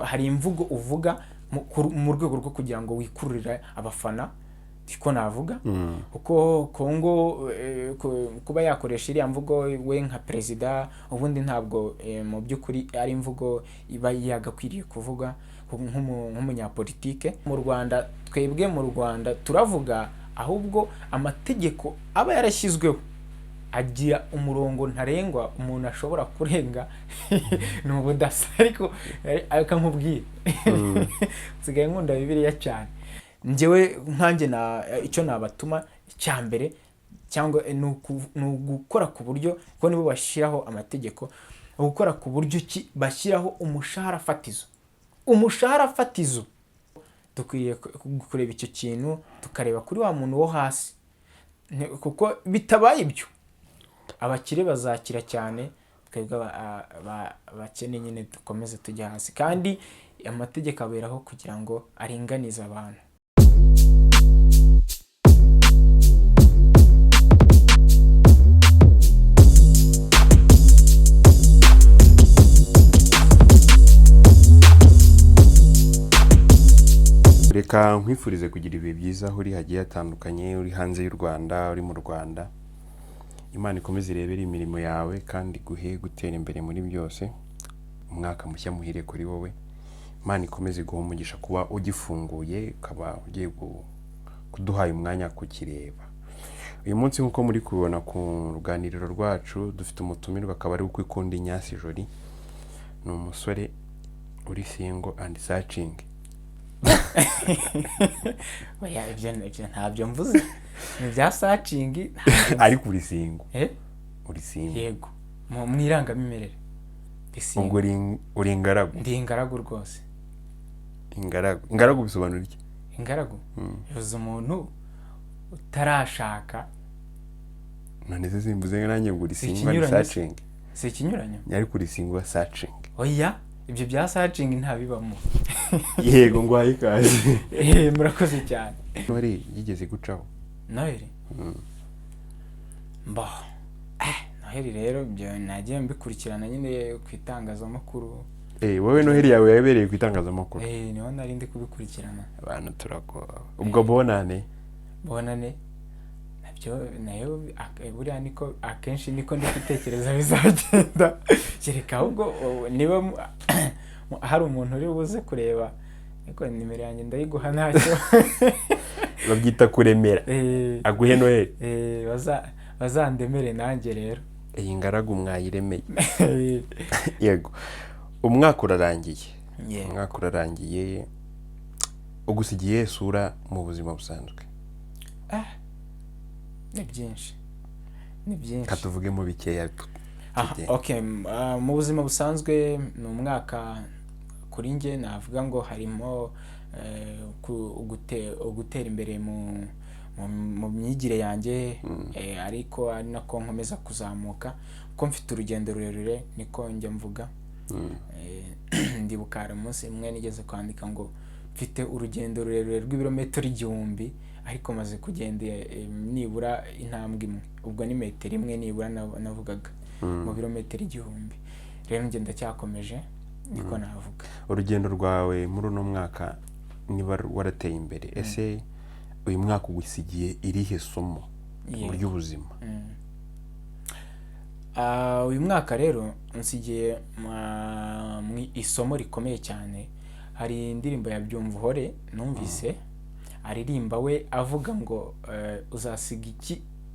hari imvugo uvuga mu rwego rwo kugira ngo wikururire abafana ko navuga kuko Kongo kuba yakoresha iriya mvugo we nka perezida ubundi ntabwo mu by'ukuri ari imvugo iba yagakwiriye kuvuga nk'umunyapolitike. Mu Rwanda twebwe mu Rwanda turavuga ahubwo amategeko aba yarashyizweho agira umurongo ntarengwa umuntu ashobora kurenga n'ubudasa ariko akankubwira nsigaye nkunda Bibiliya cyane. Njyewe nkanjye icyo nabatuma cyambere cyangwa ni ugukora ku buryo ko nibo bashyiraho amategeko, gukora ku buryo bashyiraho umushahara fatizo. Dukwiye kureba icyo kintu tukareba kuri wa muntu wo hasi, kuko bitabaye ibyo abakire bazakira cyane, twebwe abakene nyine dukomeze tujya hasi. Kandi amategeko aberaho kugira ngo aringanize abantu. Reka nkwifurize kugira ibihe byiza aho uri hagiye hatandukanye, uri hanze y'u Rwanda, uri mu Rwanda. Imana ikomeze irebere imirimo yawe kandi guhe gutera imbere muri byose. Umwaka mushya muhire kuri wowe. Imana ikomeze guha umugisha kuba ugifunguye, ukaba ugiye kuduhaye umwanya kukireba. Uyu munsi nk'uko muri kubibona ku ruganiriro rwacu dufite umutumirwa, akaba ari Ukwikunda Ignace Jolie. Ni umusore uri single and searching. Oya ibyo ntabyo mvuze, ni bya searching ariko uri single. Uri single. Yego, mu irangamimerere. Ubwo uri ingaragu. Ndi ingaragu rwose. Ingaragu bisobanura iki? Ingaragu bivuze umuntu utarashaka. None simvuze nanjye ngo uri single and searching. Si ikinyuranyo. Ariko uri single searching. Oya, ibyo bya searching ntabibamo. Yego ngwaye kazi. Murakoze cyane. Nori yigeze gucaho. Noheli. Noheli rero byo nagiye mbikurikirana nyine ku itangazamakuru. Wowe Noheli yawe yabereye ku itangazamakuru? Niho nari ndi kubikurikirana. Abantu turakora. Ubwo bonane nabyo nayo buriya niko akenshi niko ndi gutekereza bizagenda. Kereka ahubwo niba hari umuntu uri buze kureba, ariko nimero yanjye ndayiguha ntacyo. Babyita kuremera. Aguhe Noheli. Bazandemere nanjye rero. Iyi ngaragu mwayiremeye. Yego. Umwaka urarangiye. Ugusigiye sura mu buzima busanzwe. Ni byinshi. Katuvuge mu bikeya. Okay, mu buzima busanzwe ni umwaka kuri nge navuga ngo harimo gutera imbere mu myigire yanjye, ariko ari nako nkomeza kuzamuka kuko mfite urugendo rurerure, niko njya mvuga. Ndibuka hari umunsi umwe nigeze kwandika ngo mfite urugendo rurerure rw'ibirometero 1000, ariko maze kugenda nibura intambwe imwe. Ubwo ni metero imwe nibura navugaga mu birometero 1000. Rero ngenda cyakomeje, niko navuga. Urugendo rwawe muri uno mwaka niba warateye imbere, ese uyu mwaka ugusigiye irihe somo mu ry'ubuzima? Uyu mwaka rero nsigiye mu isomo rikomeye cyane. Hari indirimbo ya Byumvuhore numvise aririmba we avuga ngo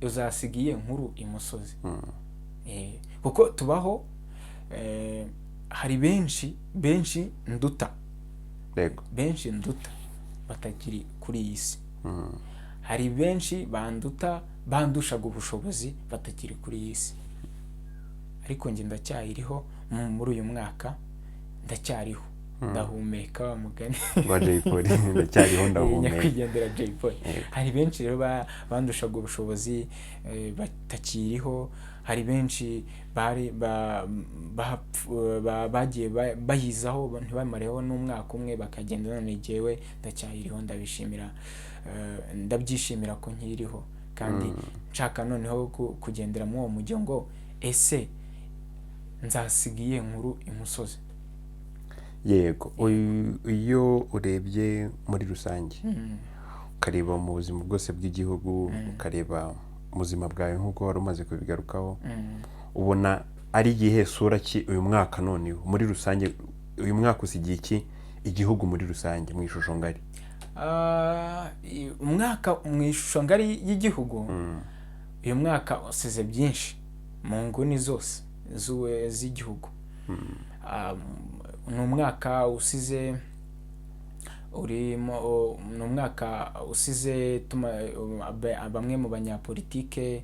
uzasigiye nkuru imusozi. Kuko tubaho, hari benshi nduta. Yego. Benshi nduta batakiri kuri iyi si. Hari benshi bandushaga ubushobozi batakiri kuri iyi si. Ariko njye ndacyariho muri uyu mwaka, ndacyariho. Ndahumeka wa mugani wa Jay Polly. Ndacyariho ndahumeka. Nyakwigendera Jay Polly. Hari benshi rero bandushaga ubushobozi batakiriho. Hari benshi bagiye bahizaho ntibamareho n'umwaka umwe bakagenda. None jyewe ndacyariho, ndabyishimira ko nkiriho, kandi nshaka noneho kugendera mu uwo mujyo ngo ese nzasigiye nkuru imusozi. yego. Iyo urebye muri rusange ukareba mu buzima bwose bw'igihugu, ukareba ubuzima bwawe nk'uko wari umaze kubigarukaho, ubona ari igihe sura ki uyu mwaka noneho muri rusange, uyu mwaka usigiye iki igihugu muri rusange mu ishusho ngari? Umwaka mu ishusho ngari y'igihugu, uyu mwaka usize byinshi mu nguni zose z'igihugu. Ni umwaka usize ni umwaka usize bamwe mu banyapolitike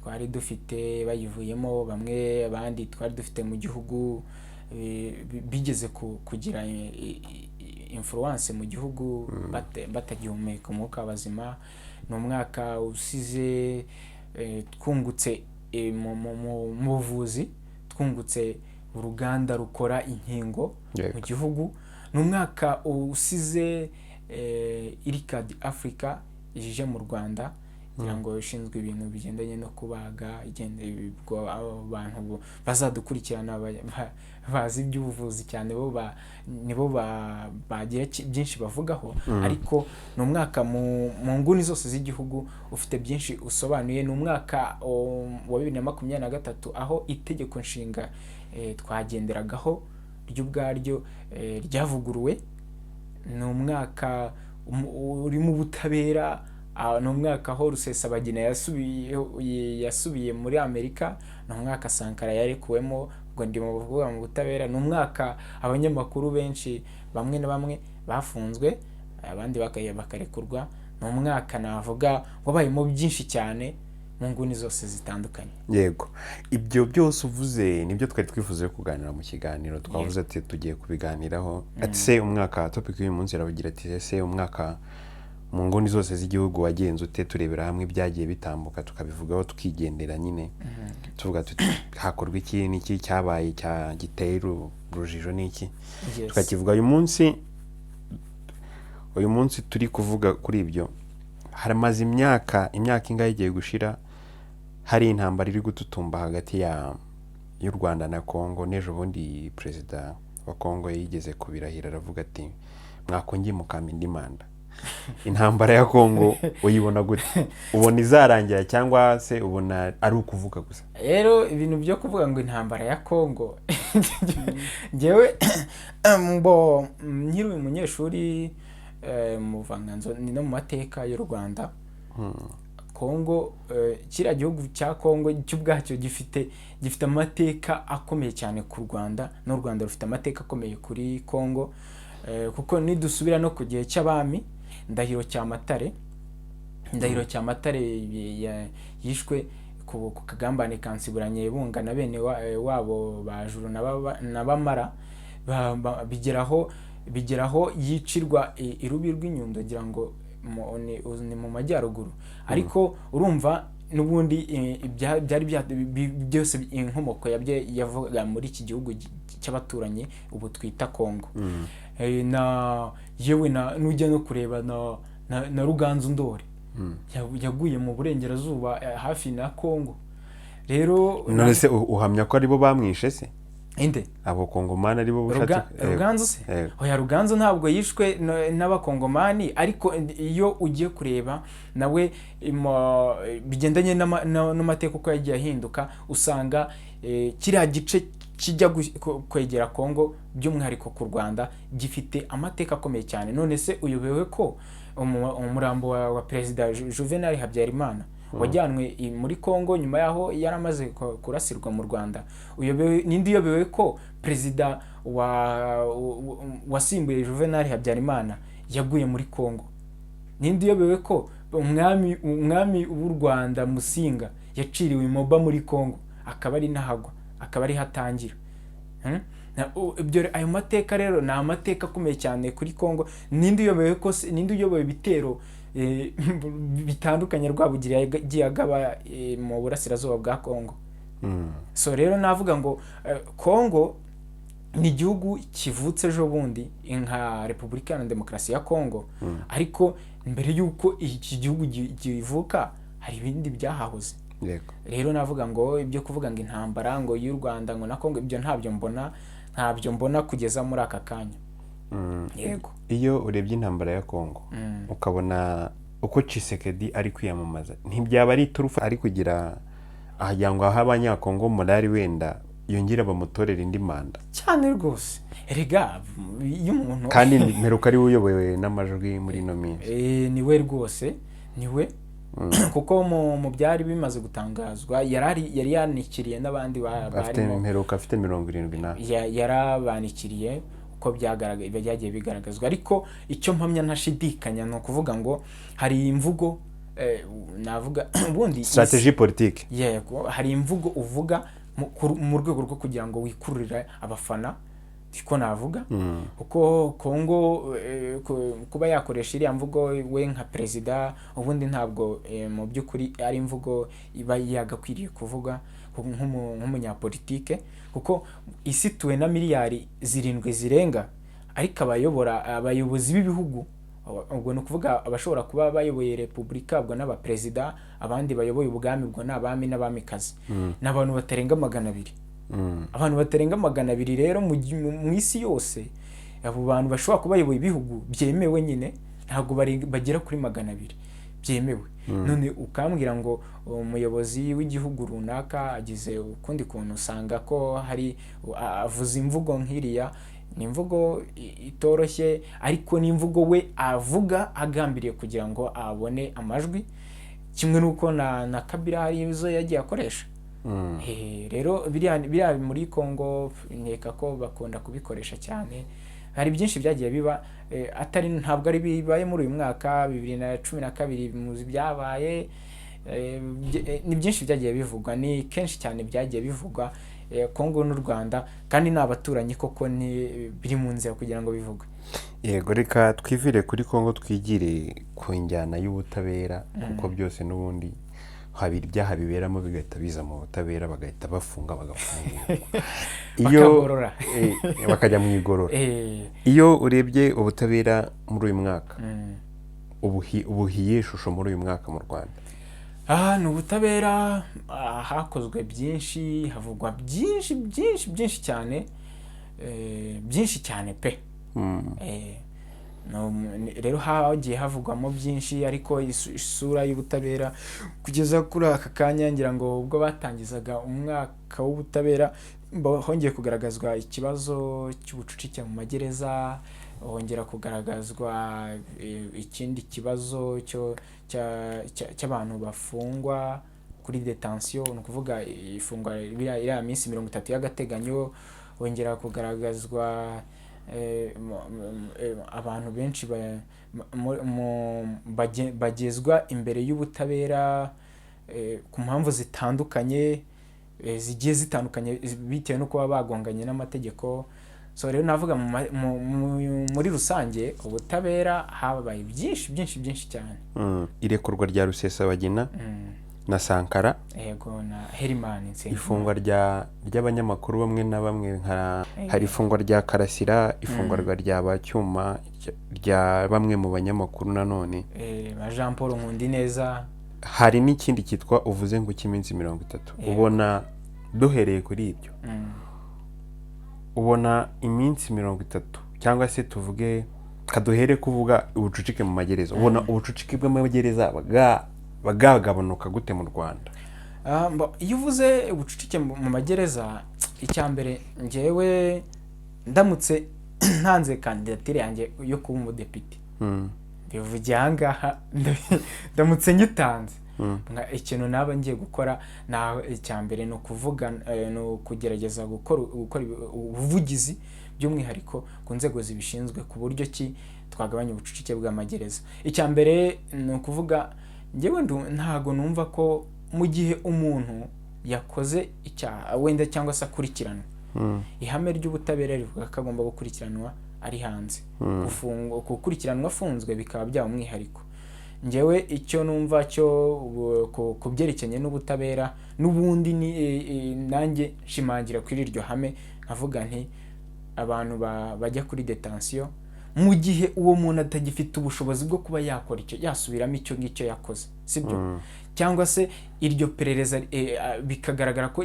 twari dufite bayivuyemo, bamwe abandi twari dufite mu gihugu bigeze kugira influence mu gihugu batagihumeka umwuka w'abazima. Ni umwaka usize twungutse mu buvuzi, twungutse uruganda rukora inkingo mu gihugu. Ni umwaka usize Ircad Africa ije mu Rwanda kugira ngo ishinzwe ibintu bigendanye no kubaga, abantu bazadukurikirana bazi iby'ubuvuzi cyane, nibo bagira byinshi bavugaho. Ariko ni umwaka mu nguni zose z'igihugu ufite byinshi usobanuye. Ni umwaka wa 2023 aho itegeko nshinga twagenderagaho ryo ubwaryo ryavuguruwe. Ni umwaka urimo ubutabera. Ni umwaka aho Rusesabagina yasubiye muri Amerika. Ni umwaka Sankara yarekuwemo, ubwo ndi mu buvuga mu butabera. Ni umwaka abanyamakuru benshi bamwe na bamwe bafunzwe, abandi bakarekurwa. Ni umwaka navuga wabayemo byinshi cyane mu nguni zose zitandukanye. Yego, ibyo byose uvuze nibyo twari twifuza kuganira mu kiganiro. Twavuze ati tugiye kubiganiraho. Ati umwaka topic y'uyu munsi iravugira ati ese umwaka mu nguni zose z'igihugu wagenze ute, turebera hamwe ibyagiye bitambuka tukabivugaho tukigendera nyine. Tuvuga tuti hakorwa iki n'iki cyabaye giteye urujijo n'iki. Tukakivuga uyu munsi turi kuvuga kuri ibyo. Haramaze imyaka ingahe igiye gushira hari intambara iri gututumba hagati y'u Rwanda na Kongo. N'ejo bundi perezida wa Kongo yigeze kubirahira aravuga ati mwakongiye mukamba indi manda. Intambara ya Kongo uyibona gute? Ubona izarangira cyangwa se ubona ari ukuvuga gusa? Rero ibintu byo kuvuga ngo intambara ya Kongo ngewe nkiri umunyeshuri mu vanganzo ni no mu mateka y'u Rwanda. Kongo, kiriya gihugu cya Kongo cy'ubwacyo gifite amateka akomeye cyane ku Rwanda, n'u Rwanda rufite amateka akomeye kuri Kongo. Kuko nidusubira no ku gihe cy'abami, Ndahiro Cyamatare yishwe ku kagambane kansiburanye bunga na bene wabo bajuru na bamara, bigeraho yicirwa irubi rw'inyundo ngira ngo ni mu majyaruguru. Ariko urumva n'ubundi byari byose inkomoko yabye yavuga muri iki gihugu cy'abaturanyi ubu twita Kongo. Yewe nujya no kureba na Ruganzu Ndori yaguye mu burengerazuba hafi na Kongo. Rero none se uhamya ko aribo bamwishe se? Inde abo Kongomani aribo bushatse Ruganzu se? Oya, Ruganzu ntabwo yishwe n'abakongomani, ariko iyo ugiye kureba nawe bigendanye n'amateka uko yagiye ahinduka, usanga kiriya gice kijya kwegera Kongo by'umwihariko ku Rwanda gifite amateka akomeye cyane. None se uyobewe ko umurambo wa Perezida Juvenal Habyarimana wajyanwe muri Kongo nyuma yaho yaramaze kurasirwa mu Rwanda? Nindi uyobewe ko Perezida wasimbuye Juvenal Habyarimana yaguye muri Kongo? Nindi uyobewe ko umwami w'u Rwanda Musinga yaciriwe Moba muri Kongo, akaba ari nahagwa, akaba ari hatangira? Ayo mateka rero ni amateka akomeye cyane kuri Kongo. Nindi uyobewe bitero bitandukanye Rwabugiri yagiye agaba mu burasirazuba bwa Kongo? So rero navuga ngo Kongo ni igihugu kivutse ejo bundi nka Repubulika ya Demokarasi ya Kongo, ariko mbere y'uko iki gihugu kivuka hari ibindi byahahoze. Rero navuga ngo ibyo kuvuga ngo intambara ngo y'u Rwanda ngo na Kongo ibyo ntabyo mbona. ntabyo mbona kugeza muri aka kanya. Yego. Iyo urebye intambara ya Kongo ukabona uko Tshisekedi ari kwiyamamaza, ntibyaba ari iturufu ari kugira ahagira ngo aho abanyakongo morali wenda yongera bamutorera indi manda cyane rwose. Erega iyo umuntu kandi mperuka ari uyoboye n'amajwi muri ino minsi. Niwe rwose, niwe kuko mu byari bimaze gutangazwa yari yanikiriye n'abandi barimo mperuka afite 70 yarabanikiriye uko byagiye bigaragazwa. Ariko icyo mpamya ntashidikanya ni ukuvuga ngo hari imvugo navuga ubundi strategie politique. Yego, hari imvugo uvuga mu rwego rwo kugira ngo wikururire abafana, ko navuga kuko Kongo kuba yakoresha iriya mvugo we nka perezida, ubundi ntabwo mu by'ukuri ari imvugo iba yagakwiriye kuvuga nk'umunyapolitike, kuko isituwe na miliyari 7 zirenga, ariko abayobozi b'ibihugu, ubwo ni ukuvuga abashobora kuba bayoboye repubulika ubwo n'abaperezida, abandi bayoboye ubwami ubwo n'abami n'abamikazi, n'abantu batarenga 200. Abantu batarenga 200 rero mu isi yose, abo bantu bashobora kuba bayoboye ibihugu byemewe nyine, ntabwo bagera kuri 200 byemewe. None ukambwira ngo umuyobozi w'igihugu runaka agize ukundi kuntu, usanga ko hari avuza imvugo nk'iriya, ni imvugo itoroshye, ariko ni imvugo we avuga agambiriye kugira ngo abone amajwi, kimwe nuko na Kabila hari izo yagiye akoresha. Rero biriya muri Kongo nkeka ko bakunda kubikoresha cyane. Hari byinshi byagiye biba, ntabwo ari bibaye muri uyu mwaka 2012 muzi byabaye, ni byinshi byagiye bivugwa, ni kenshi cyane byagiye bivugwa. Kongo n'u Rwanda kandi n'abaturanyi koko ni biri mu nzira kugira ngo bivugwe. Yego, reka twivire kuri Kongo twigire ku njyana y'ubutabera, kuko byose n'ubundi habiri ibyaha biberamo bigahita biza mu butabera, bagahita bafunga bagafungura bakagorora bakajya mu igorora. Iyo urebye ubutabera muri uyu mwaka ubuhiye ishusho muri uyu mwaka mu Rwanda? Ni ubutabera, hakozwe byinshi, havugwa byinshi cyane, byinshi cyane pe. Rero hagiye havugwamo byinshi, ariko isura y'ubutabera kugeza kuri aka kanya, ngira ngo ubwo batangizaga umwaka w'ubutabera hongeye kugaragazwa ikibazo cy'ubucucike mu magereza, hongera kugaragazwa ikindi kibazo cy'abantu bafungwa kuri detention, ni ukuvuga ifungwa iriya minsi 30 y'agateganyo, hongera kugaragazwa abantu benshi bagezwa imbere y'ubutabera ku mpamvu zitandukanye, zigiye zitandukanye bitewe no kuba bagonganye n'amategeko. So rero navuga muri rusange ubutabera habaye byinshi cyane. Irekurwa rya Rusesabagina na Sankara, yego, na Herimani, ifungwa ry'abanyamakuru bamwe na bamwe, hari ifungwa rya Karasira, ifungwa rya Bacyuma, rya bamwe mu banyamakuru nanone, Jean Paul Nkundineza. Hari n'ikindi cyitwa uvuze ngo cy'iminsi 30. Ubona duhereye kuri ibyo, ubona iminsi 30 cyangwa se tuvuge kaduhere kuvuga ubucucike mu magereza, ubona ubucucike bw'amagereza bagagabanuka gute mu Rwanda? Iyo uvuze ubucucike mu magereza, icyambere ngewe ndamutse ntanze kandidatire yanjye yo kuba umudepite, bivugiye ahangaha ndamutse nyitanze, ikintu naba ngiye gukora icyambere ni ukuvuga, ni ukugerageza gukora ubuvugizi by'umwihariko ku nzego zibishinzwe ku buryo ki twagabanya ubucucike bw'amagereza. Icyambere ni ukuvuga ngewe ntago numva ko mu gihe umuntu yakoze icyaha wenda cyangwa se akurikiranwa, ihame ry'ubutabera rivuga ko agomba gukurikiranwa ari hanze, gukurikiranwa afunzwe bikaba byaba umwihariko. Ngewe icyo numva cyo ku byerekeranye n'ubutabera n'ubundi nanjye nshimangira kuri iryo hame, nkavuga nti abantu bajya kuri detention mu gihe uwo muntu atagifite ubushobozi bwo kuba yakora icyo yasubiramo icyo ngicyo yakoze, sibyo? Cyangwa se iryo perereza bikagaragara ko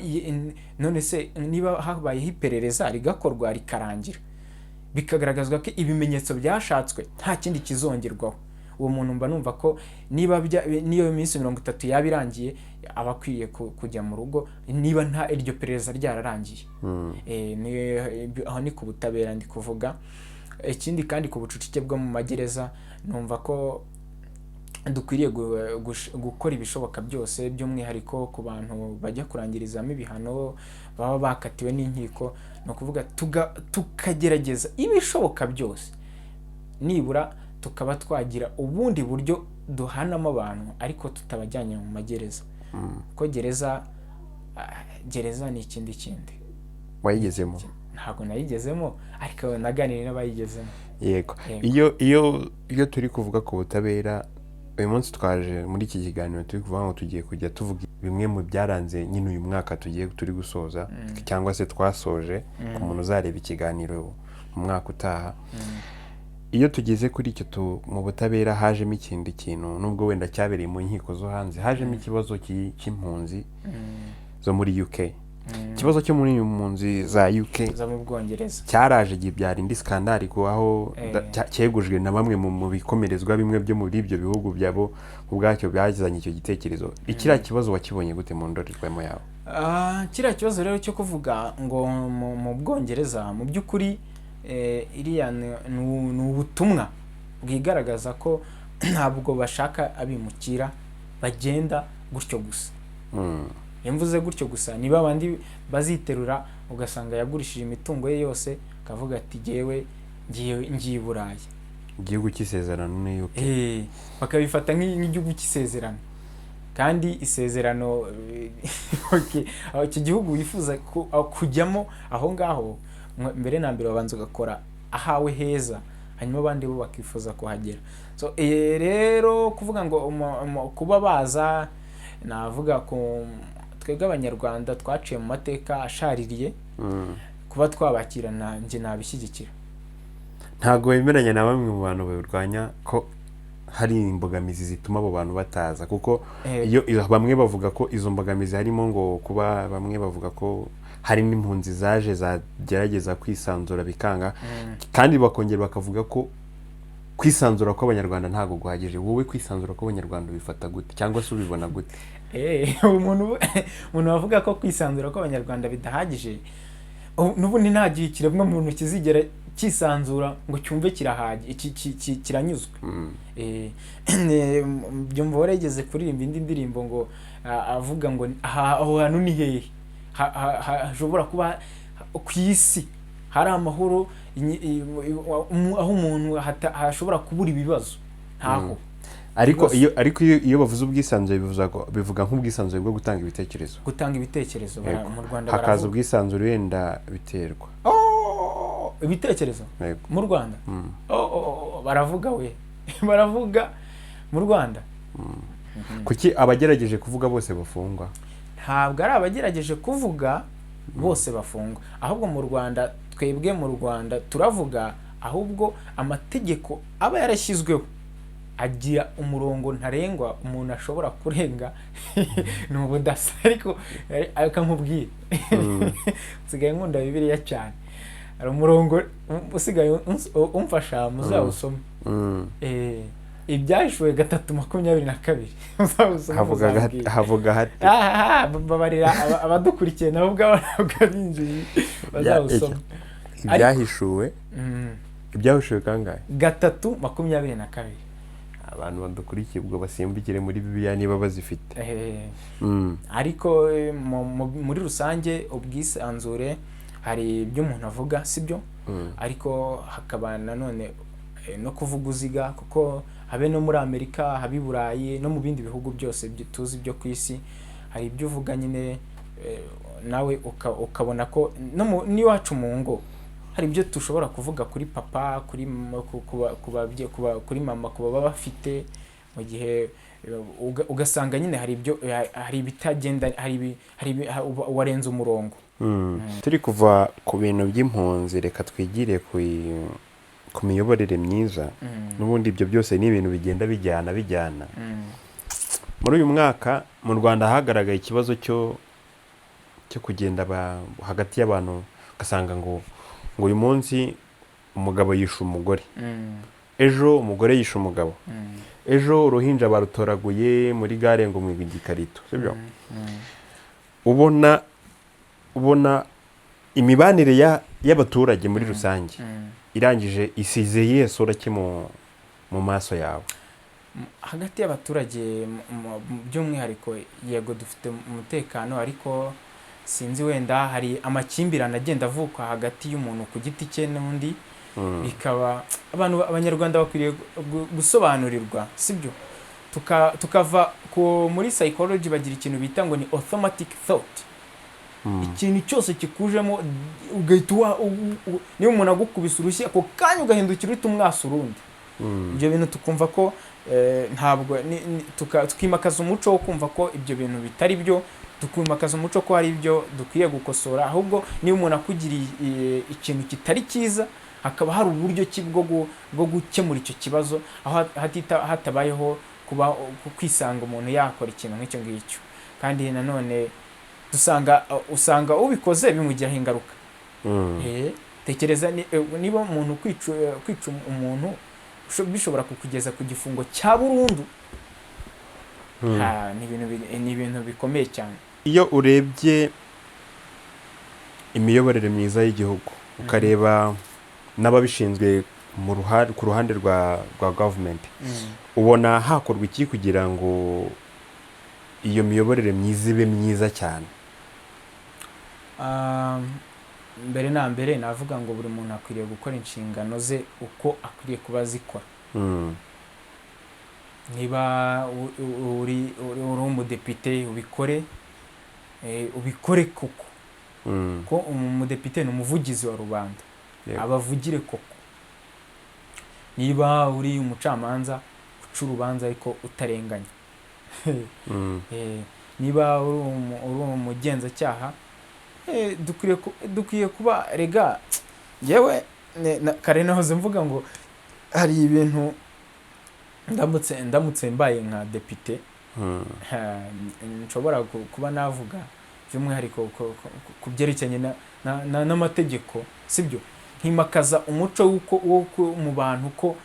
none se niba habayeho iperereza rigakorwa rikarangira, bikagaragazwa ko ibimenyetso byashatswe nta kindi kizongerwaho, uwo muntu mba numva ko niyo minsi 30 yaba irangiye aba akwiye kujya mu rugo, niba nta iryo perereza ryararangiye. Aho ni ku butabera ndi kuvuga. Ikindi kandi ku bucucike bwo mu magereza, numva ko dukwiriye gukora ibishoboka byose, by'umwihariko ku bantu bajya kurangirizamo ibihano baba bakatiwe n'inkiko, no kuvuga tukagerageza ibishoboka byose, nibura tukaba twagira ubundi buryo duhanamo abantu ariko tutabajyanye mu magereza. Ko gereza ni ikindi. Wayigezemo? Ntabwo nayigezemo, ariko naganiriye n'abayigezemo. Yego. Iyo turi kuvuga ku butabera, uyu munsi twaje muri iki kiganiro turi kuvuga ngo tugiye kujya tuvuga bimwe mu byaranze nyine uyu mwaka turi gusoza, cyangwa se twasoje, ku muntu uzareba ikiganiro mu mwaka utaha. Iyo tugeze kuri icyo mu butabera hajemo ikindi kintu, nubwo wenda cyabereye mu nkiko zo hanze, hajemo ikibazo cy'impunzi zo muri UK. Ikibazo cyo muri impunzi za UK zo mu Bwongereza cyaraje gibyara indi skandali ko aho cyegujwe na bamwe mu bikomerezwa bimwe byo muri ibyo bihugu byabo ubwacyo byazanye icyo gitekerezo. Ikira kibazo wakibonye gute mu ndorerwamo yawe? Kira kibazo rero cyo kuvuga ngo mu Bwongereza mu by'ukuri iriya ni ubutumwa bwigaragaza ko ntabwo bashaka abimukira bagenda gutyo gusa. Yemvuze gutyo gusa, niba abandi baziterura ugasanga yagurishije imitungo ye yose, akavuga ati jewe ngiye Burayi, igihugu cy'isezerano ni UK. bakabifata nk'igihugu cy'isezerano, kandi isezerano iki gihugu wifuza kujyamo aho ngaho, mbere na mbere babanza ugakora ahawe heza, hanyuma abandi bo bakifuza kuhagera. So rero kuvuga ngo kuba baza, navuga ko twebwe abanyarwanda twaciye mu mateka ashaririye, kuba twabakirana nje nabishyigikira. Ntago wemeranya na bamwe mu bantu barwanya ko hari imbogamizi zituma abo bantu bataza, kuko iyo bamwe bavuga ko izo mbogamizi harimo ngo kuba bamwe bavuga ko hari n'impunzi zaje zagerageza kwisanzura bikanga, kandi bakongera bakavuga ko kwisanzura kw'abanyarwanda ntago guhagije. Wowe kwisanzura kw'abanyarwanda bifata gute, cyangwa se ubibona gute? umuntu bavuga ko kwisanzura kw'abanyarwanda bidahagije, n'ubundi nta gihe kiremwa muntu kizigera kisanzura ngo cyumve kiranyuzwe. Byumva warigeze kuririmba indi ndirimbo ngo avuga ngo aho hantu ni hehe hashobora kuba ku isi hari amahoro, aho umuntu hashobora kubura ibibazo ntaho. Ariko iyo bavuze ubwisanzure bivuga nk'ubwisanzure bwo gutanga ibitekerezo. Mu Rwanda hakaza ubwisanzure wenda biterwa ibitekerezo mu Rwanda. Baravuga mu Rwanda. Kuki abagerageje kuvuga bose bafungwa? Ntabwo ari abagerageje kuvuga bose bafungwa, ahubwo mu Rwanda, twebwe mu Rwanda turavuga, ahubwo amategeko aba yarashyizweho agira umurongo ntarengwa umuntu ashobora kurenga. Ni ubudasa, ariko nkubwire, nsigaye nkunda Bibiliya cyane, hari umurongo usigaye umfasha muzawusome. Ibyahishuwe 3:22 havuga hati babarira abadukurikiye nabo ubwabo ntabwo binjiye bazawusoma. Ibyahishuwe kangahe? 3:22. Abantu badukurikiye ubwo basimbukire muri Bibiliya niba bazifite. Ariko muri rusange ubwisanzure hari ibyo umuntu avuga, sibyo? Ariko hakaba nanone no kuvuga uziga, kuko habe no muri Amerika, habe Burayi, no mu bindi bihugu byose tuzi byo ku isi, hari ibyo uvuga nyine nawe ukabona ko n'iwacu mu ngo hari ibyo tushobora kuvuga kuri papa, kuri mama, kuba baba bafite, mu gihe ugasanga nyine hari ibitagenda, hari warenze umurongo. Turi kuva ku bintu by'impunzi, reka twigire ku miyoborere myiza n'ubundi ibyo byose ni ibintu bigenda bijyana muri uyu mwaka mu Rwanda hagaragaye ikibazo cyo kugenda hagati y'abantu ugasanga ngo uyu munsi umugabo yishe umugore, ejo umugore yishe umugabo, ejo uruhinja barutoraguye muri gare ngo mu gikarito, sibyo? ubona imibanire y'abaturage muri rusange irangije isize yihe sura ki mu maso yawe? Hagati y'abaturage by'umwihariko yego dufite umutekano, ariko sinzi wenda hari amakimbirane agenda avuka hagati y'umuntu ku giti cye n'undi, bikaba abanyarwanda bakwiriye gusobanurirwa, sibyo? tukava muri psychology bagira ikintu bita ngo ni automatic thought. Ikintu cyose kikujemo ugahita niba umuntu agukubise urushyi ako kanya ugahindukira uhita umwasa urundi. Ibyo bintu tukumva ko ntabwo tukimakaza umuco wo kumva ko ibyo bintu bitari byo, tukimakaza umuco ko hari ibyo dukwiye gukosora, ahubwo niba umuntu akugiriye ikintu kitari cyiza hakaba hari uburyo ki bwo gukemura icyo kibazo, aho hatabayeho kuba kwisanga umuntu yakora ikintu nk'icyo ngicyo. Kandi nanone usanga ubikoze bimugiraho ingaruka. Tekereza niba umuntu kwica umuntu bishobora kukugeza ku gifungo cya burundu. Ni ibintu bikomeye cyane. Iyo urebye imiyoborere myiza y'igihugu ukareba n'ababishinzwe ku ruhande rwa government, ubona hakorwa iki kugira ngo iyo miyoborere myiza ibe myiza cyane? Mbere na mbere navuga ngo buri muntu akwiriye gukora inshingano ze uko akwiriye kuba zikora. Niba uri umudepite ubikore koko, ko umudepite ni umuvugizi wa rubanda, abavugire koko. Niba uri umucamanza uca urubanza ariko utarenganya. Niba uri umugenzacyaha dukwiye kuba rega. Yewe kare nahoze mvuga ngo hari ibintu ndamutse mbaye nka depite nshobora kuba navuga by'umwihariko ku byerekeranye n'amategeko, sibyo? Nkimakaza umuco wo mu bantu ko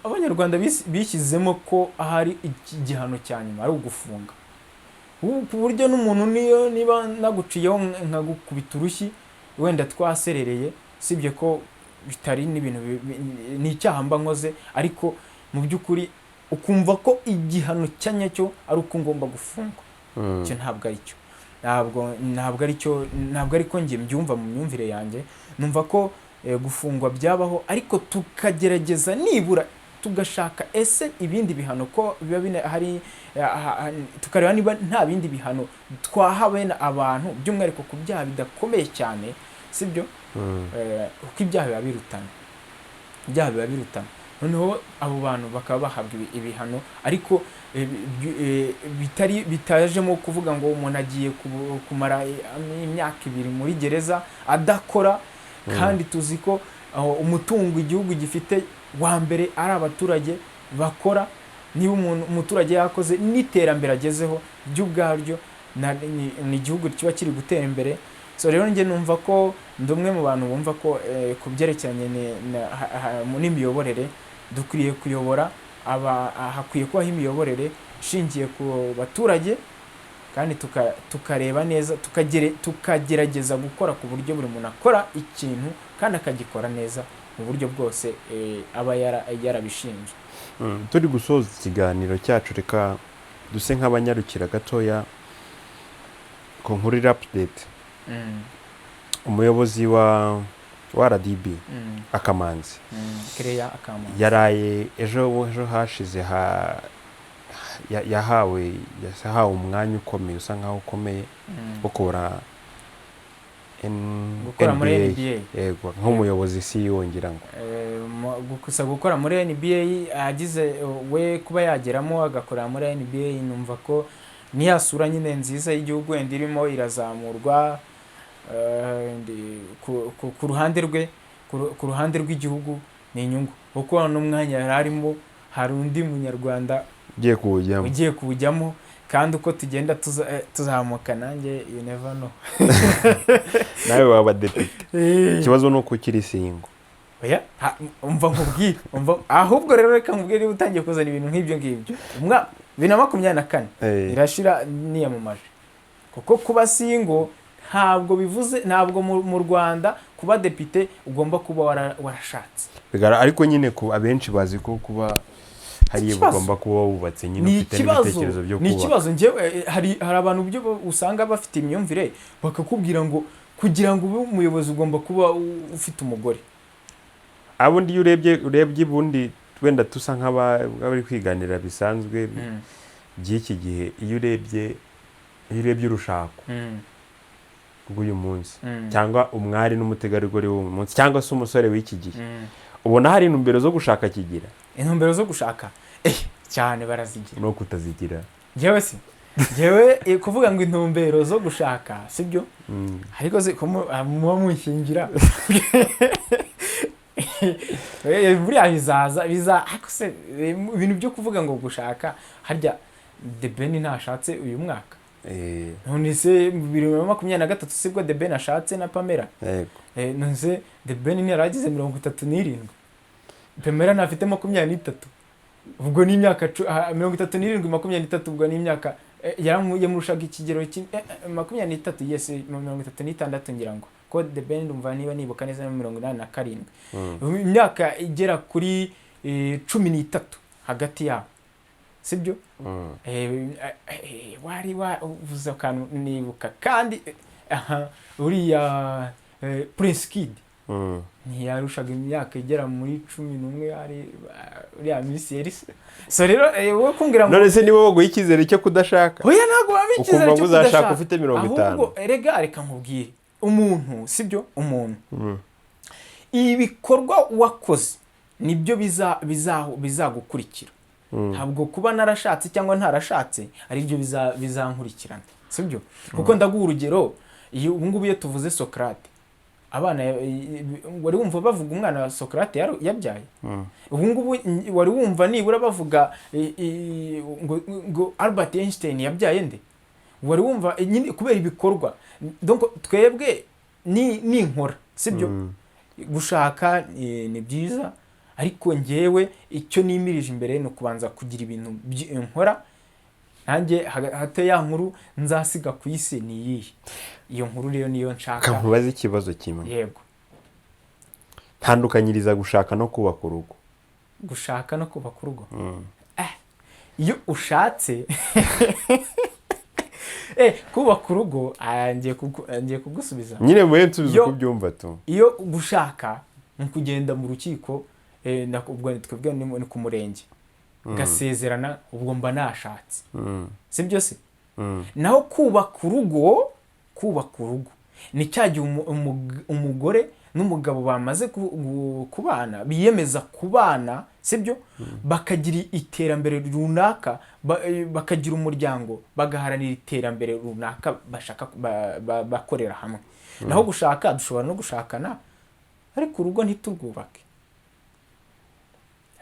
abanyarwanda bishyizemo ko ahari igihano cya nyuma ari ugufunga, ku buryo n'umuntu niba naguciyeho nkagukubita urushyi wenda twaserereye, sibye ko bitari n'ibintu ni icyaha mba nkoze, ariko mu by'ukuri ukumva ko igihano cya nyacyo ari uko ngomba gufungwa. Icyo ntabwo ari cyo, ntabwo ariko njye mbyumva mu myumvire yanjye. Numva ko gufungwa byabaho, ariko tukagerageza nibura tugashaka ese ibindi bihano ko biba hari, tukareba niba nta bindi bihano twahawe abantu by'umwihariko ku byaha bidakomeye cyane, sibyo? Kuko ibyaha biba birutana, noneho abo bantu bakaba bahabwa ibihano, ariko bitajemo kuvuga ngo umuntu agiye kumara imyaka 2 muri gereza adakora. Kandi tuzi ko umutungo igihugu gifite wa mbere ari abaturage bakora. Niba umuturage yakoze n'iterambere agezeho by'ubwaryo ni igihugu kiba kiri gutera imbere. So rero njye numva ko ndi umwe mu bantu bumva ko ku byerekeranye n'imiyoborere dukwiriye kuyobora hakwiye kubaho imiyoborere ishingiye ku baturage, kandi tukareba neza tukagerageza gukora ku buryo buri muntu akora ikintu kandi akagikora neza mu buryo bwose aba yarabishinzwe. Turi gusoza ikiganiro cyacu, reka duse nk'abanyarukira gatoya ku nkuru update. Umuyobozi wa RDB Akamanzi yaraye ejo hashize yahawe umwanya ukomeye, usa nkaho ukomeye gukora muri NBA. Yego, nk'umuyobozi CEO ngira ngo gusa gukora muri NBA agize we kuba yageramo agakora muri NBA, numva ko niyasura nyine nziza y'igihugu wenda irimo irazamurwa ku ruhande rwe. ku ruhande rw'igihugu ni inyungu, kuko n'umwanya yari arimo hari undi munyarwanda ugiye kuwujyamo, kandi uko tugenda tuzamuka nanjye you never know. nawe waba depite. Ikibazo ni uko ukiri singo. Oya, umva nkubwire, ahubwo rero reka nkubwire niba utangiye kuzana ibintu nk'ibyo ngibyo. 2024 irashira niyamamaje, kuko kuba singo ntabwo bivuze, ntabwo mu Rwanda kuba depite ugomba kuba warashatse. Ariko nyine ku abenshi bazi ko kuba hari ugomba kuba wubatse, nyine ufite n'ibitekerezo byo kuba. Ni ikibazo njyewe, hari abantu byo usanga bafite imyumvire bakakubwira ngo kugira ngo ube umuyobozi ugomba kuba ufite umugore. Abundi iyo urebye bundi wenda tusa nk'abari kwiganira bisanzwe by'iki gihe, iyo urebye urushako rw'uyu munsi cyangwa umwari n'umutegarugori w'uyu munsi cyangwa se umusore w'iki gihe, ubona hari intumbero zo gushaka kigira. Intumbero zo gushaka cyane barazigira, no kutazigira. Njyewe kuvuga ngo intumbero zo gushaka sibyo, ariko muba mushingira buriya bizaza ibintu byo kuvuga ngo gushaka. Harya The Ben ntashatse uyu mwaka, none se 2023 sibwo The Ben ashatse na Pamela. None se The Ben ntiyaragize 37, Pamela ntafite 23, ubwo ni imyaka 37 23, ubwo ni imyaka yamurushaga ikigero 23, yes 36 ngira ngo, ko The Ben ndumva niba nibuka neza 87, imyaka igera kuri 13 hagati yabo sibyo. Wari uvuze akantu nibuka kandi uriya Prince Kid ntiyarushaga imyaka igera muri 11, ari uriya Miss Elisa. So rero wowe kumbwira ngo none se nibo baguha icyizere cyo kudashaka? Oya, ntabwo babicyizere cyo kudashaka. Uzashaka ufite 50. Ahubwo reka nkubwire, umuntu sibyo, umuntu ibikorwa wakoze nibyo bizagukurikira. Ntabwo kuba narashatse cyangwa ntarashatse ari byo bizankurikirana sibyo. Kuko ndaguha urugero, ubu ngubu iyo tuvuze Socrate, abana wari wumva bavuga umwana wa Socrate yabyaye? Ubu ngubu wari wumva nibura bavuga ngo Albert Einstein yabyaye nde? Wari wumva nyine kubera ibikorwa. Donc twebwe ni inkora sibyo. Gushaka ni byiza, ariko njyewe icyo nimirije imbere no kubanza kugira ibintu nkora. Nanjye hate ya nkuru nzasiga ku isi ni yihe. Iyo nkuru rero niyo nshaka. Kamubaza ikibazo kimwe. Yego. Tandukanyiriza gushaka no kubaka urugo. Gushaka no kubaka urugo. Iyo ushatse kubaka urugo ngiye kugusubiza. Nyine muhensubize kubyumva tu. Iyo gushaka ni kugenda mu rukiko, ubwo twebwe ni ku murenge, gasezerana, ubwo mba nashatse sibyo se. Naho kubaka urugo ni cyagiye umugore n'umugabo bamaze kubana, biyemeza kubana sibyo, bakagira iterambere runaka, bakagira umuryango, bagaharanira iterambere runaka bashaka bakorera hamwe. Naho gushaka dushobora no gushakana ariko urugo ntiturwubake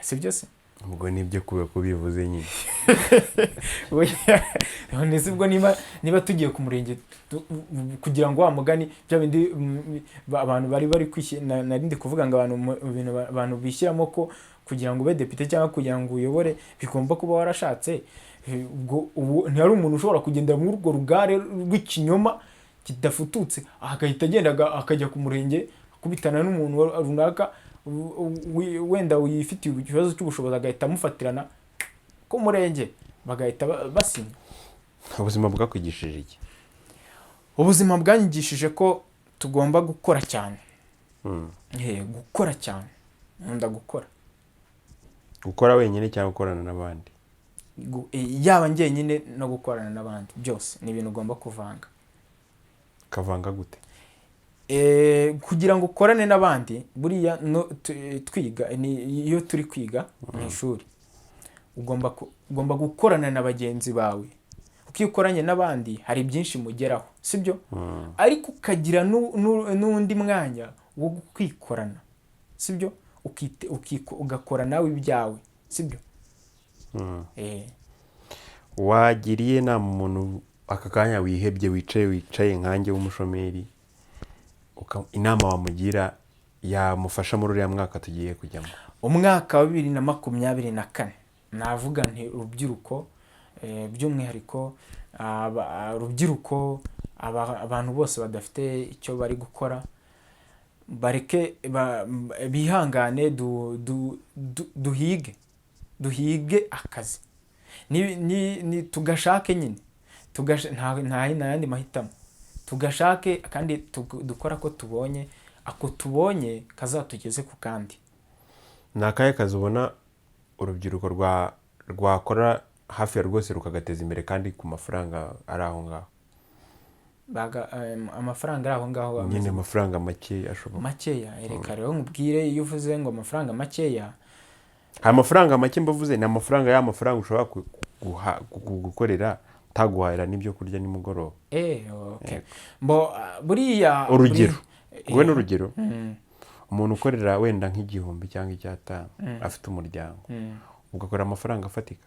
sibyo se. Ubwo nibyo kubivuze nyine. None sibwo niba tugiye ku murenge kugira ngo wa mugani bya bindi abantu bari kwishyira, narindi kuvuga ngo abantu bishyiramo ko kugira ngo ube depite cyangwa kugira ngo uyobore bigomba kuba warashatse. Ubwo ntihari umuntu ushobora kugendera muri urwo rugare rw'ikinyoma kidafututse agahita agenda akajya ku murenge akubitana n'umuntu runaka wenda wifitiye ikibazo cy'ubushobozi, agahita amufatirana ku murenge bagahita basinya. Ubuzima bwakwigishije iki? Ubuzima bwanyigishije ko tugomba gukora cyane. Gukora cyane, nkunda gukora wenyine cyangwa gukorana n'abandi? Yaba njyenyine no gukorana n'abandi, byose ni ibintu ugomba kuvanga. Kavanga gute? Kugira ngo ukorane n'abandi buriya twiga, iyo turi kwiga mu ishuri ugomba gukorana na bagenzi bawe. Uko ukoranye n'abandi hari byinshi mugeraho sibyo, ariko ukagira n'undi mwanya wo kwikorana sibyo, ugakora nawe ibyawe, sibyo. wagiriye inama umuntu aka kanya wihebye wicaye nkanjye w'umushomeri, inama wamugira yamufasha muri uriya mwaka tugiye kujyamo? Umwaka wa 2024 navuga nti urubyiruko, by'umwihariko urubyiruko, abantu bose badafite icyo bari gukora, bareke bihangane, duhige akazi, tugashake nyine, nta yandi mahitamo, tugashake kandi dukora ko tubonye, ako tubonye kazatugeze ku kandi. Ni akahe kazi ubona urubyiruko rwakora hafi ya rwose rukagateza imbere kandi ku mafaranga ari aho ngaho? Amafaranga ari aho ngaho nyine amafaranga make ashoboka. Makeya, reka rero nkubwire, iyo uvuze ngo amafaranga makeya, amafaranga make mbavuze ni amafaranga y'amafaranga ushobora gukorera utaguhahira n'ibyo kurya nimugoroba. Okay. Buriya urugero, wowe n'urugero, umuntu ukorera wenda nk'igihumbi cyangwa 5,000 afite umuryango, ugakora amafaranga afatika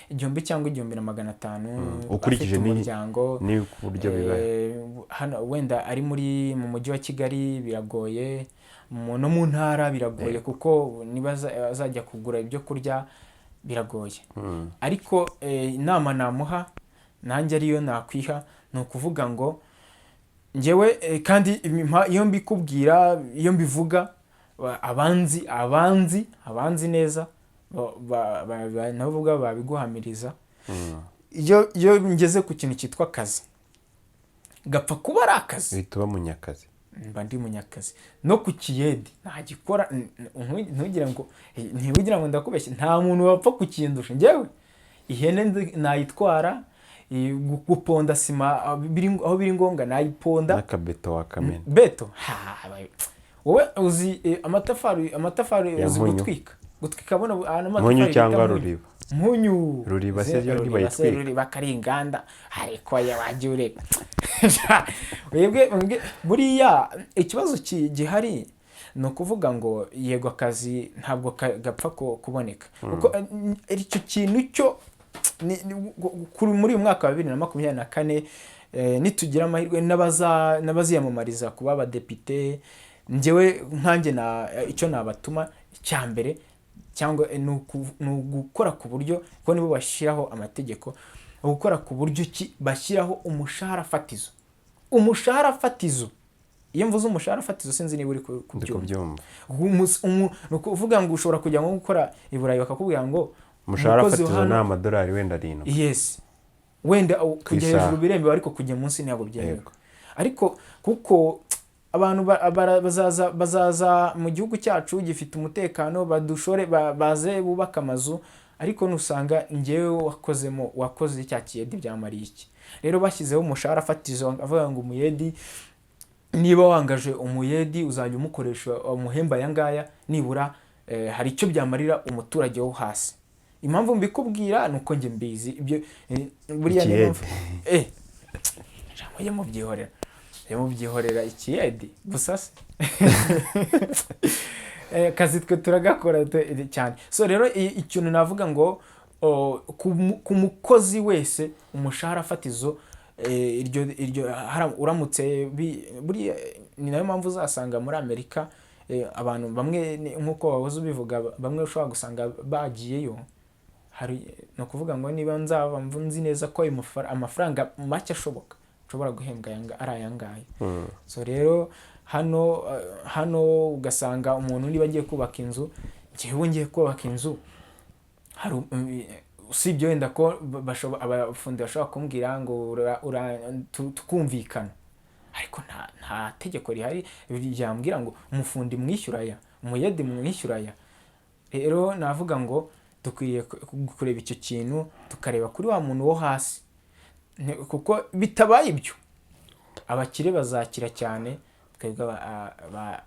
1,000 cyangwa 1,500 ukurikije n'umuryango, ni ku buryo bibaye hano wenda ari mu mujyi wa Kigali biragoye, no mu ntara biragoye, kuko niba azajya kugura ibyo kurya biragoye. Ariko inama namuha nanjye ariyo nakwiha, ni ukuvuga ngo njyewe, kandi iyo mbikubwira, iyo mbivuga, abanzi neza navuga babiguhamiriza. Iyo ngeze ku kintu cyitwa akazi, gapfa kuba ari akazi, uhita uba munyakazi. mba ndi munyakazi. No ku kiyedi ntagikora, ntugira ngo ndakubeshye, nta muntu wapfa kukindusha. Njyewe ihene nayitwara, guponda sima aho biri ngombwa nayiponda, n'akabeto wakamena. Beto wowe uzi amatafari uzi gutwika bona munyu cyangwa ruriba. Ruriba se yo bayitwika, ruriba kari inganda, ariko wagiye ureka. Webwe buriya ikibazo gihari ni ukuvuga ngo yego akazi ntabwo gapfa kuboneka, kuko icyo kintu cyo muri uyu mwaka wa 2024 nitugira amahirwe n'abaziyamamariza kuba abadepite, njyewe nkanjye icyo nabatuma icya mbere cyangwa ni ugukora ku buryo, kuko nibo bashyiraho amategeko, gukora ku buryo bashyiraho umushahara fatizo. Iyo mvuze umushahara fatizo sinzi niba uri kubyumva. Ni ukuvuga ngo ushobora kujya nko gukora i Burayi bakakubwira ngo umushahara fatizo ni amadolari wenda 7. Yes, wenda kujya hejuru biremewe, ariko kujya munsi ntabwo byemewe. Ariko kuko abantu bazaza mu gihugu cyacu gifite umutekano, badushore baze bubaka amazu, ariko nusanga njyewe wakoze cya kiyedi byamariye iki? Rero bashyizeho umushahara fatizo, avuga ngo umuyedi, niba wangaje umuyedi uzajya umukoresha umuhemba yangaya, nibura hari icyo byamarira umuturage wo hasi. Impamvu mbikubwira nuko njye mbizi ibyo buriya ni mubyihorera ikiyedi gusa se. Kazi twe turagakora cyane. So rero ikintu navuga ngo ku mukozi wese umushahara fatizo, iryo uramutse buriya ni nayo mpamvu uzasanga muri Amerika abantu bamwe nk'uko wahoze ubivuga, bamwe ushobora gusanga bagiyeyo, no kuvuga ngo niba nzaba nzi neza ko amafaranga make ashoboka ushobora guhembwa ari ayangaya. So rero hano ugasanga umuntu niba agiye kubaka inzu, njyewe ngiye kubaka inzu, usibye wenda ko abafundi bashobora kumbwira ngo tukumvikana, ariko nta tegeko rihari ryambwira ngo umufundi mwishyuraya, umuyedi mwishyuraya. Rero navuga ngo dukwiriye kureba icyo kintu, tukareba kuri wa muntu wo hasi, kuko bitabaye ibyo abakire bazakira cyane, twebwe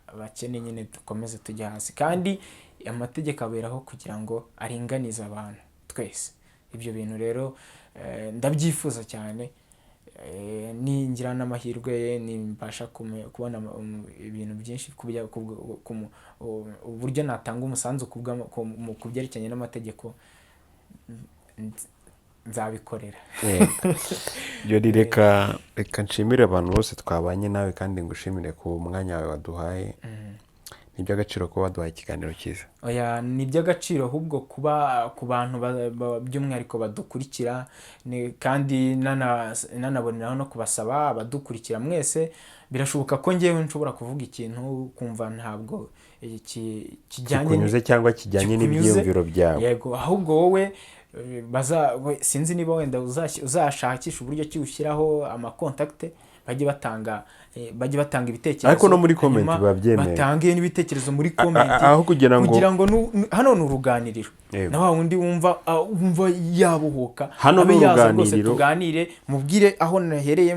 abakene nyine dukomeze tujya hasi. Kandi amategeko aberaho kugira ngo aringanize abantu twese. Ibyo bintu rero ndabyifuza cyane, ningira n'amahirwe nimbasha kubona ibintu byinshi uburyo natanga umusanzu ku byerekeranye n'amategeko nzabikorera. Jody, reka nshimire abantu bose twabanye nawe kandi ngushimire ku mwanya wawe waduhaye. Ni iby'agaciro kuba waduhaye ikiganiro cyiza. Oya, ni iby'agaciro ahubwo kuba ku bantu by'umwihariko badukurikira, kandi nanaboneraho no kubasaba abadukurikira mwese, birashoboka ko ngewe nshobora kuvuga ikintu kumva ntabwo kikunyuze cyangwa kijyanye n'ibyiyumviro byawe. Yego, ahubwo wowe sinzi niba wenda uzashakisha uburyo ki ushyiraho amakontakite bajye batanga ibitekerezo, ariko no muri comment babyemeye, batange n'ibitekerezo muri comment, aho kugira ngo hano ni uruganiriro, na wa wundi wumva yabuhuka, hano ni uruganiriro, tuganire, mubwire aho nahereye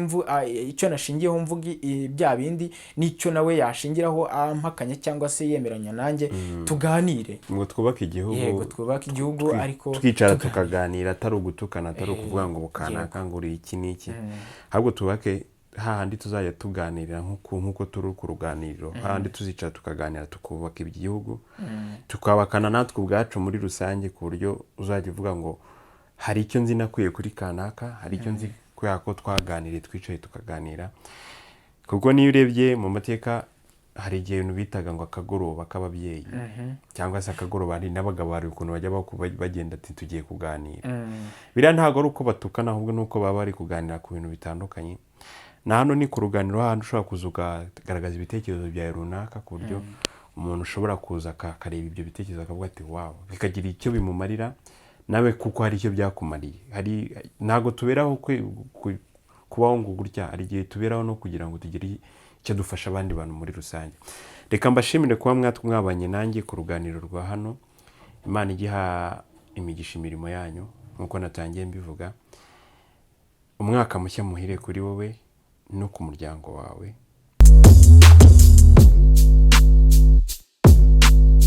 icyo nashingiyeho mvuga bya bindi n'icyo nawe yashingiraho ampakanya cyangwa se yemeranya nanjye, tuganire ngo twubake igihugu. Yego, twubake igihugu, ariko twicara tukaganira, atari ugutukana, atari ukuvuga ngo bukanaka ngo uri iki n'iki, ahubwo tubake hahandi tuzajya tuganirira nk'uko turi ku ruganiriro, hahandi tuzicara tukaganira, tukubaka igihugu, tukabakana natwe ubwacu muri rusange, ku buryo uzajya uvuga ngo hari icyo nzi nakuye kuri kanaka, hari icyo nzi kubera ko twaganiriye, twicaye tukaganira. Kuko niyo urebye mu mateka hari igihe ibintu bitaga ngo akagoroba k'ababyeyi, cyangwa se akagoroba, hari n'abagabo hari ukuntu bajya bagenda ati tugiye kuganira. Biriya ntabwo ari uko batukana, ahubwo ni uko baba bari kuganira ku bintu bitandukanye. Na hano ni ku ruganiriro, hano ushobora kuza ukagaragaza ibitekerezo byawe runaka, ku buryo umuntu ushobora kuza akareba ibyo bitekerezo akavuga ati wow, bikagira icyo bimumarira nawe, kuko hari icyo byakumariye. Ntabwo tuberaho kubaho ngo gutya, hari igihe tuberaho no kugira ngo tugire icyo dufasha abandi bantu muri rusange. Reka mbashimire kuba mwabanye nanjye ku ruganiriro rwa hano. Imana igiha imigisha imirimo yanyu, nk'uko natangiye mbivuga. Umwaka mushya muhire kuri wowe no ku muryango wawe.